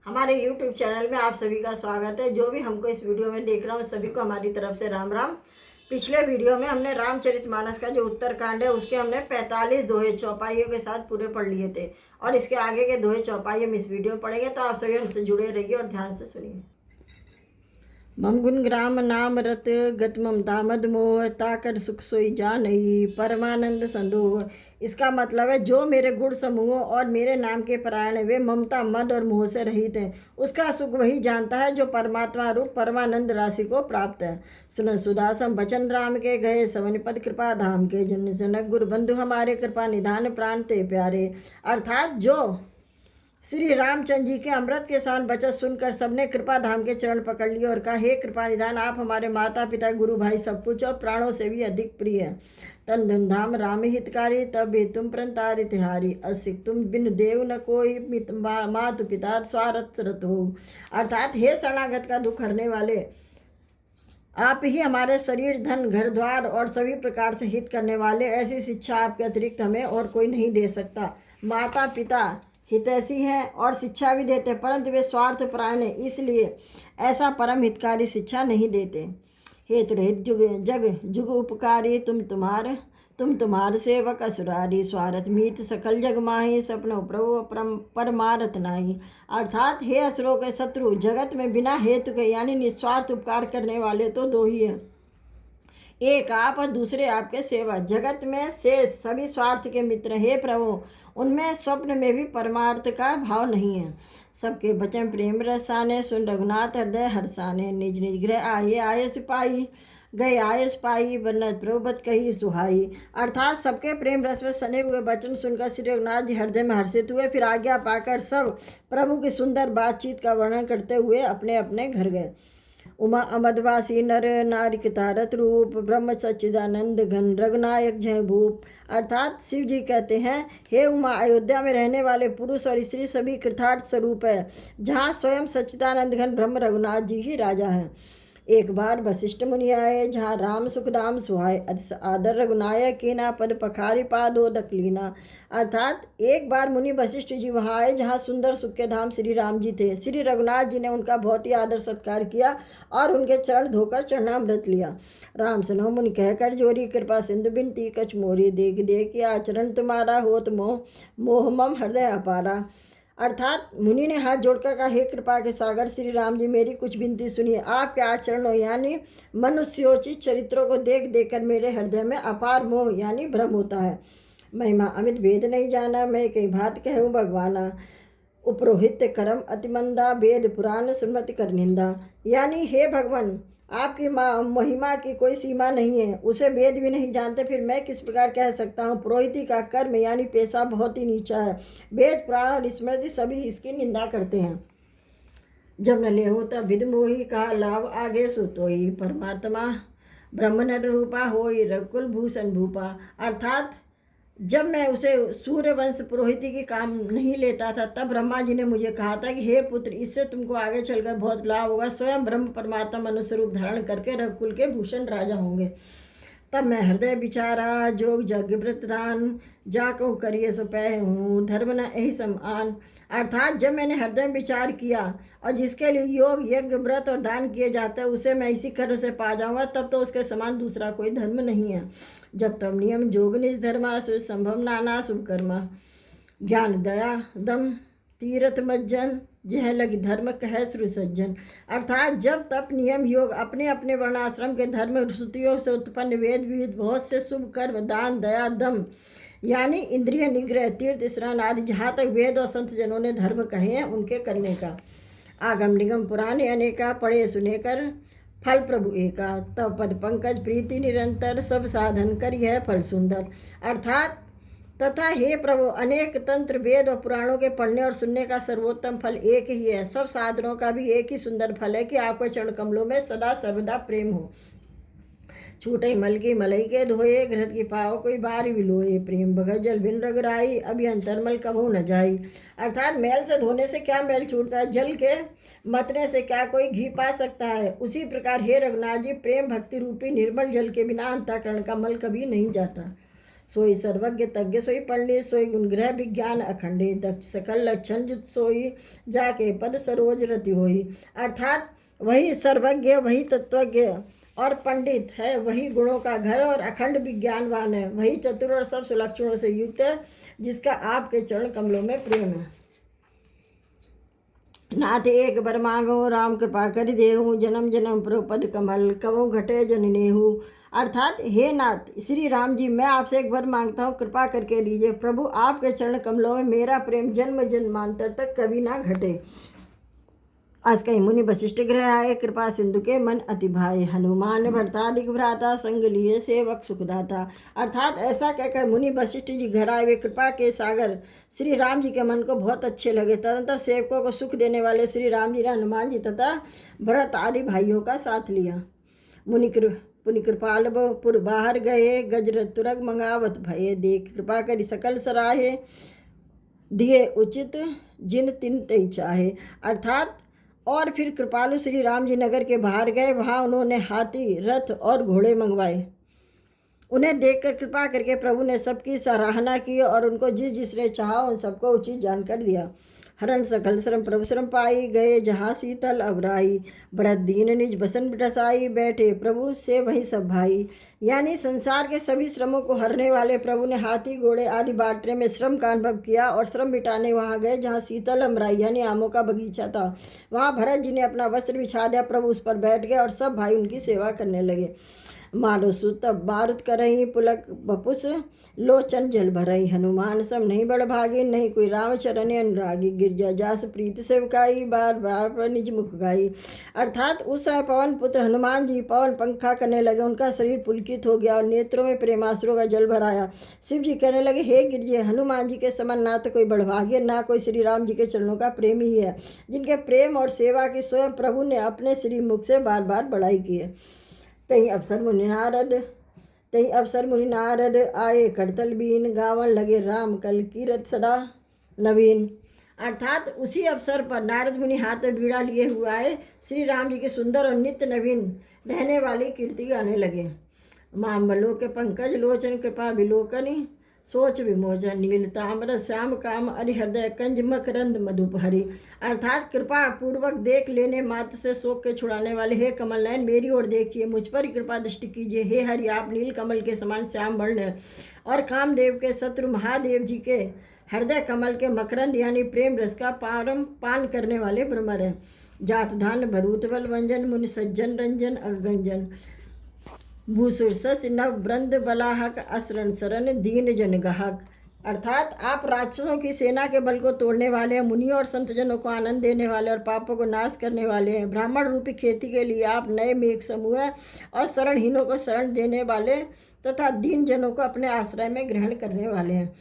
हमारे YouTube channel में आप सभी का स्वागत है। जो भी हमको इस वीडियो में देख रहा हूँ सभी को हमारी तरफ से राम राम। पिछले वीडियो में हमने रामचरितमानस का जो उत्तरकांड है उसके हमने 45 दोहे चौपाइयों के साथ पूरे पढ़ लिए थे और इसके आगे के दोहे चौपाई हम इस वीडियो में पढ़ेंगे, तो आप सभी हमसे जुड़े रहिए और ध्यान से सुनिए। मम गुण ग्राम नाम रत गत ममता मद मोह ताकर सुख सोई जानई परमानंद संदोह। इसका मतलब है जो मेरे गुण समूह और मेरे नाम के परायण वे ममता मद और मोह से रहित हैं, उसका सुख वही जानता है जो परमात्मा रूप परमानंद राशि को प्राप्त है। सुन सुदासम वचन राम के गए सवन पद कृपा धाम के जन जनक गुरु बंधु हमारे कृपा निधान प्राण ते प्यारे। अर्थात जो श्री रामचंद्र जी के अमृत के समान वचन सुनकर सबने कृपा धाम के चरण पकड़ लिए और कहा, हे कृपा निधान, आप हमारे माता पिता गुरु भाई सब कुछ और प्राणों से भी अधिक प्रिय है। तन धन धाम राम हितकारी तब भी तुम प्रंतारि तिहारी असिक तुम बिन देव न कोई मातु पिता स्वारथ रत हो। अर्थात हे शरणागत का दुख हरने वाले, आप ही हमारे शरीर धन घर द्वार और सभी प्रकार से हित करने वाले, ऐसी शिक्षा आपके अतिरिक्त हमें और कोई नहीं दे सकता। माता पिता हितैषी हैं और शिक्षा भी देते, परंतु वे स्वार्थ परायण हैं, इसलिए ऐसा परम हितकारी शिक्षा नहीं देते। हेतु रहित जुग जग जुग उपकारी तुम तुम्हार सेवक असुरारी स्वार्थ मीत सकल जग माही सपन प्रभु परमारथ नाही। अर्थात हे असुरों के शत्रु, जगत में बिना हेतु के यानी निस्वार्थ उपकार करने वाले तो दो ही हैं, एक आप और दूसरे आपके सेवक। जगत में से सभी स्वार्थ के मित्र हे प्रभु, उनमें स्वप्न में भी परमार्थ का भाव नहीं है। सबके वचन प्रेम रसाने सुन रघुनाथ हृदय हर्षाने निज निज गृह आये सिपाही गए आयस पाई बन्नत प्रभुबत कही सुहाई। अर्थात सबके प्रेम रस में सने हुए वचन सुनकर श्री रघुनाथ जी हृदय में हर्षित हुए, फिर आज्ञा पाकर सब प्रभु की सुंदर बातचीत का वर्णन करते हुए अपने अपने घर गए। उमा अमदवासी नर नारिकतारत रूप ब्रह्म सच्चिदानंद घन रघुनायक जय भूप। अर्थात शिव जी कहते हैं, हे उमा, अयोध्या में रहने वाले पुरुष और स्त्री सभी कृतार्थ स्वरूप है, जहाँ स्वयं सच्चिदानंद घन ब्रह्म रघुनाथ जी ही राजा हैं। एक बार वशिष्ठ मुनि आए, जहाँ राम सुखदाम सुहाय आदर रघुनायक की ना पद पखारी पादो दकलीना। अर्थात एक बार मुनि वशिष्ठ जी वहाँ आए जहाँ सुंदर सुख के धाम श्री राम जी थे। श्री रघुनाथ जी ने उनका बहुत ही आदर सत्कार किया और उनके चरण धोकर चरणामृत लिया। राम सुनो मुनि कहकर जोरी कृपा सिंधु बिनती कछ मोरी देख देख आचरण तुम्हारा होत मोह मोह मम हृदय अपारा। अर्थात मुनि ने हाथ जोड़कर कहा, हे कृपा के सागर श्री राम जी, मेरी कुछ विनती सुनिए। आपके आचरणों यानी मनुष्योचित चरित्रों को देख देखकर मेरे हृदय में अपार मोह यानी भ्रम होता है। महिमा अमित भेद नहीं जाना, मैं कई भात कहूँ भगवाना उपरोहित करम अतिमंदा वेद पुराण स्मृति कर निंदा। यानी हे भगवान, आपकी महिमा की कोई सीमा नहीं है, उसे वेद भी नहीं जानते, फिर मैं किस प्रकार कह सकता हूँ। पुरोहिती का कर्म यानी पेशा बहुत ही नीचा है, वेद पुराण और स्मृति सभी इसकी निंदा करते हैं। जब न ले तब विद मोही कहा लाभ आगे सुतोही परमात्मा ब्रह्मण रूपा होई रघुकुल भूषण भूपा। अर्थात जब मैं उसे सूर्यवंश पुरोहिती की काम नहीं लेता था, तब ब्रह्मा जी ने मुझे कहा था कि हे पुत्र, इससे तुमको आगे चलकर बहुत लाभ होगा, स्वयं ब्रह्म परमात्मा मनुष्य रूप धारण करके रघुकुल के भूषण राजा होंगे। तब मैं हृदय विचारा जोग यज्ञ व्रत दान जाको करिए सो पै हूँ धर्म न यही समान। अर्थात जब मैंने हृदय विचार किया और जिसके लिए योग यज्ञ व्रत और दान किए जाते हैं उसे मैं इसी कर्म से पा जाऊँगा, तब तो उसके समान दूसरा कोई धर्म नहीं है। जब तब नियम जोग निज धर्मा सु संभव नाना शुभ कर्मा ज्ञान दया दम तीर्थ मज्जन जह लगी धर्म कह श्रु सज्जन। अर्थात जब तप नियम योग अपने अपने वर्णाश्रम के धर्म श्रुतियों से उत्पन्न वेद विविध बहुत से शुभ कर्म दान दया दम यानी इंद्रिय निग्रह तीर्थ स्नान आदि जहाँ तक वेद और संत जनों ने धर्म कहे हैं उनके करने का। आगम निगम पुराने अनेका पढ़े सुने कर फल प्रभु एका तब पद पंकज प्रीति निरंतर सब साधन कर यह फल सुंदर। अर्थात तथा हे प्रभु, अनेक तंत्र वेद और पुराणों के पढ़ने और सुनने का सर्वोत्तम फल एक ही है। सब साधनों का भी एक ही सुंदर फल है कि आपके चरण कमलों में सदा सर्वदा प्रेम हो। छूटे मल की मलई के धोए घृत की पाव कोई बारी विलोए प्रेम भगत जल बिन रगराई अभी अंतरमल कबहू न जाई। अर्थात मैल से धोने से क्या मैल छूटता है, जल के मतने से क्या कोई घी पा सकता है। उसी प्रकार हे रघुनाथ जी, प्रेम भक्ति रूपी निर्मल जल के बिना अंतःकरण का मल कभी नहीं जाता। सोई सर्वज्ञ तज्ञ सोई पंडित सोई गुणग्रह विज्ञान अखंडित दक्ष सकल लक्षण जुत सोई जाके पद सरोज रति होई। अर्थात वही सर्वज्ञ, वही तत्वज्ञ और पंडित है, वही गुणों का घर और अखंड विज्ञानवान है, वही चतुर और सब सुलक्षणों से युक्त है, जिसका आपके चरण कमलों में प्रेम है। नाथ एक बर मांगो राम कृपा कर देहूँ, जन्म जन्म प्रपद कमल कवो घटे जननेहू। अर्थात हे नाथ श्री राम जी, मैं आपसे एक वर मांगता हूँ, कृपा करके लीजिए। प्रभु आपके चरण कमलों में मेरा प्रेम जन्म जन्मांतर तक कभी ना घटे। आज कहीं मुनि वशिष्ठ ग्रह आए, कृपा सिंधु के मन अति भाए, हनुमान भरतादिक भ्राता संग लिए सेवक सुखदाता। अर्थात ऐसा कहकर मुनि वशिष्ठ जी घर आए, वे कृपा के सागर श्री राम जी के मन को बहुत अच्छे लगे। तदनंतर सेवकों को सुख देने वाले श्री राम जी ने हनुमान जी तथा भरत आदि भाइयों का साथ लिया। पुनि कृपाल पुर बाहर गए, गजर तुरग मंगावत भये, देख कृपा करी सकल सराहे, दिए उचित जिन तिन तई चाहे। अर्थात और फिर कृपालु श्री राम जी नगर के बाहर गए, वहाँ उन्होंने हाथी रथ और घोड़े मंगवाए। उन्हें देखकर कृपा करके प्रभु ने सबकी सराहना की और उनको जिस जिसने चाहा उन सबको उचित जानकर दिया। हरण सकल श्रम प्रभु श्रम पाई, गए जहाँ शीतल अवराई, भरत दीन निज बसन बिटसाई, बैठे प्रभु से वही सब भाई। यानी संसार के सभी श्रमों को हरने वाले प्रभु ने हाथी घोड़े आदि बांटने में श्रम का अनुभव किया और श्रम मिटाने वहाँ गए जहाँ शीतल अमराई यानी आमों का बगीचा था। वहाँ भरत जी ने अपना वस्त्र बिछा दिया, प्रभु उस पर बैठ गए और सब भाई उनकी सेवा करने लगे। मारो सुत बारुद करही, पुलक बपुस लोचन जल भरई, हनुमान सब नहीं बड़ भागी, नहीं कोई राम चरण अनुरागी, गिरजा जास प्रीत सेवकाई, बार बार पर निज मुख गाई। अर्थात उस समय पवन पुत्र हनुमान जी पवन पंखा करने लगे, उनका शरीर पुलकित हो गया और नेत्रों में प्रेमाश्रुओं का जल भराया। शिव जी कहने लगे, हे गिरजे, हनुमान जी के समान ना तो कोई बड़भाग्य ना कोई श्री राम जी के चरणों का प्रेमी ही है, जिनके प्रेम और सेवा की स्वयं प्रभु ने अपने श्री मुख से बार बार बड़ाई की है। तही अवसर मुनि नारद आए, करतल बीन गावन लगे, राम कल कीरत सदा नवीन। अर्थात उसी अवसर पर नारद मुनि हाथ में बीड़ा लिए हुआ है, श्री राम जी के सुंदर और नित्य नवीन रहने वाली कीर्ति गाने लगे। मामलो के पंकज लोचन कृपा विलोकनी, सोच विमोचन नील ताम्र श्याम काम अरि हृदय कंज मकरंद मधुप हरि। अर्थात कृपा पूर्वक देख लेने मात्र से शोक के छुड़ाने वाले, हे कमल नयन मेरी ओर देखिए, मुझ पर ही कृपा दृष्टि कीजिए। हे हरि, आप नील कमल के समान श्याम वर्ण है और कामदेव के शत्रु महादेव जी के हृदय कमल के मकरंद यानी प्रेम रस का पान करने वाले भ्रमर है। जात धान भरूत बल वंजन, मुनि सज्जन रंजन अगंजन, भूसुरसस नव ब्रंद बलाहक, असरण शरण दीन जन गाहक। अर्थात आप राक्षसों की सेना के बल को तोड़ने वाले हैं, मुनियों और संतजनों को आनंद देने वाले और पापों को नाश करने वाले हैं। ब्राह्मण रूपी खेती के लिए आप नए मेघ समूह हैं और शरणहीनों को शरण देने वाले तथा दीन जनों को अपने आश्रय में ग्रहण करने वाले हैं।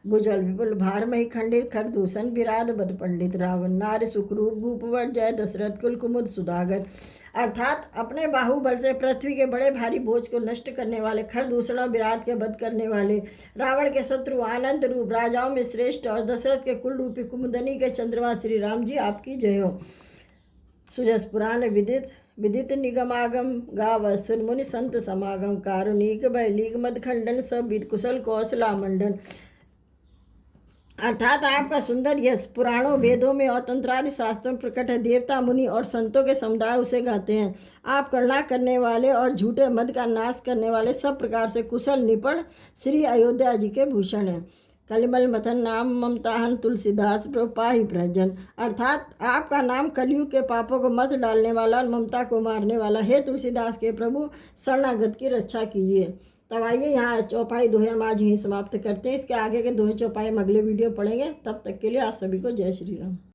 भुजल विपुल भार मही खंडित, खरदूषण विराट बद पंडित, रावण नार सुखरूप भूपवर, जय दशरथ कुल कुमुद सुदागर। अर्थात अपने बाहुबल से पृथ्वी के बड़े भारी बोझ को नष्ट करने वाले, खरदूषण और विराट के वध करने वाले, रावण के शत्रु आनंद रूप राजाओं में श्रेष्ठ और दशरथ के कुल रूपी कुमुदनी के चंद्रमा श्री राम जी आपकी जय हो। सुजस पुराण विदित निगमागम, गाव सुन मुनि संत समागम, कारुणिक बैलीक मदखंडन, सब विद कुशल कौशला मंडन। अर्थात आपका सुंदर यश पुराणों वेदों में और तंत्रादि शास्त्रों में प्रकट है। देवता मुनि और संतों के समुदाय उसे गाते हैं। आप करुणा करने वाले और झूठे मद का नाश करने वाले, सब प्रकार से कुशल निपुण श्री अयोध्या जी के भूषण हैं। कलिमल मथन नाम ममताहन, तुलसीदास प्रभु पाहि प्रजन। अर्थात आपका नाम कलयुग के पापों को मत डालने वाला और ममता को मारने वाला। हे तुलसीदास के प्रभु, शरणागत की रक्षा कीजिए। तब आइए यहाँ चौपाई दोहे हम आज यहीं समाप्त करते हैं। इसके आगे के दोहे चौपाई हम अगले वीडियो पढ़ेंगे। तब तक के लिए आप सभी को जय श्री राम।